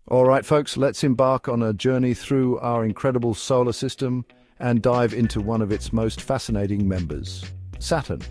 All right, folks, let's embark on a journey through our incredible solar system and dive into one of its most fascinating members, Saturn.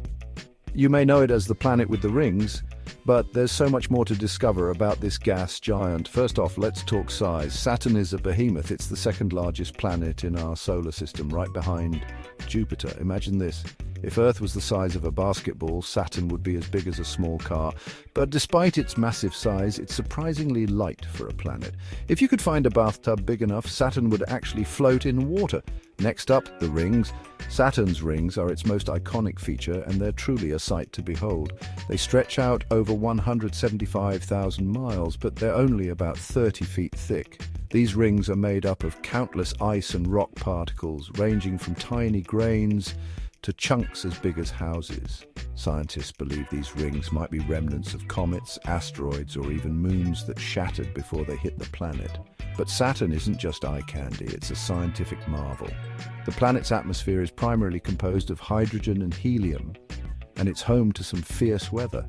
You may know it as the planet with the rings, but there's so much more to discover about this gas giant. First off, let's talk size. Saturn is a behemoth. It's the second largest planet in our solar system, right behind Jupiter. Imagine this. If Earth was the size of a basketball, Saturn would be as big as a small car. But despite its massive size, it's surprisingly light for a planet. If you could find a bathtub big enough, Saturn would actually float in water. Next up, the rings. Saturn's rings are its most iconic feature, and they're truly a sight to behold. They stretch out over 175,000 miles, but they're only about 30 feet thick. These rings are made up of countless ice and rock particles, ranging from tiny grains to chunks as big as houses. Scientists believe these rings might be remnants of comets, asteroids, or even moons that shattered before they hit the planet. But Saturn isn't just eye candy, it's a scientific marvel. The planet's atmosphere is primarily composed of hydrogen and helium, and it's home to some fierce weather.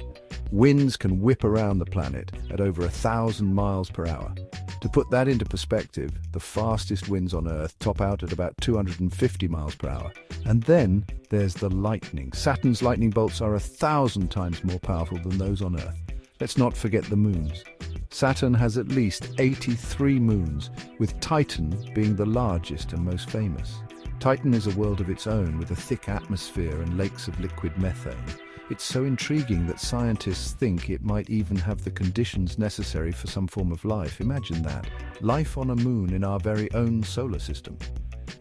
Winds can whip around the planet at over 1,000 miles per hour. To put that into perspective, the fastest winds on Earth top out at about 250 miles per hour. And then there's the lightning. Saturn's lightning bolts are 1,000 times more powerful than those on Earth. Let's not forget the moons. Saturn has at least 83 moons, with Titan being the largest and most famous. Titan is a world of its own, with a thick atmosphere and lakes of liquid methane. It's so intriguing that scientists think it might even have the conditions necessary for some form of life. Imagine that. Life on a moon in our very own solar system.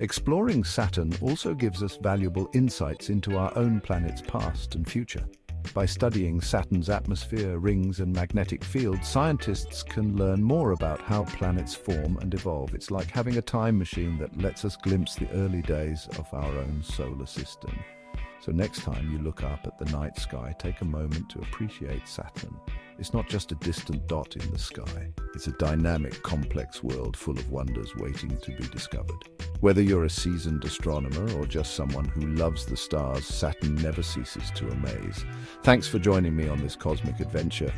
Exploring Saturn also gives us valuable insights into our own planet's past and future. By studying Saturn's atmosphere, rings, and magnetic field, scientists can learn more about how planets form and evolve. It's like having a time machine that lets us glimpse the early days of our own solar system. So next time you look up at the night sky, take a moment to appreciate Saturn. It's not just a distant dot in the sky. It's a dynamic, complex world full of wonders waiting to be discovered. Whether you're a seasoned astronomer or just someone who loves the stars, Saturn never ceases to amaze. Thanks for joining me on this cosmic adventure.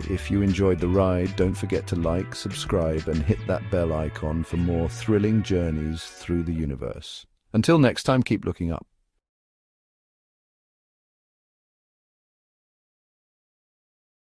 If you enjoyed the ride, don't forget to like, subscribe, and hit that bell icon for more thrilling journeys through the universe. Until next time, keep looking up.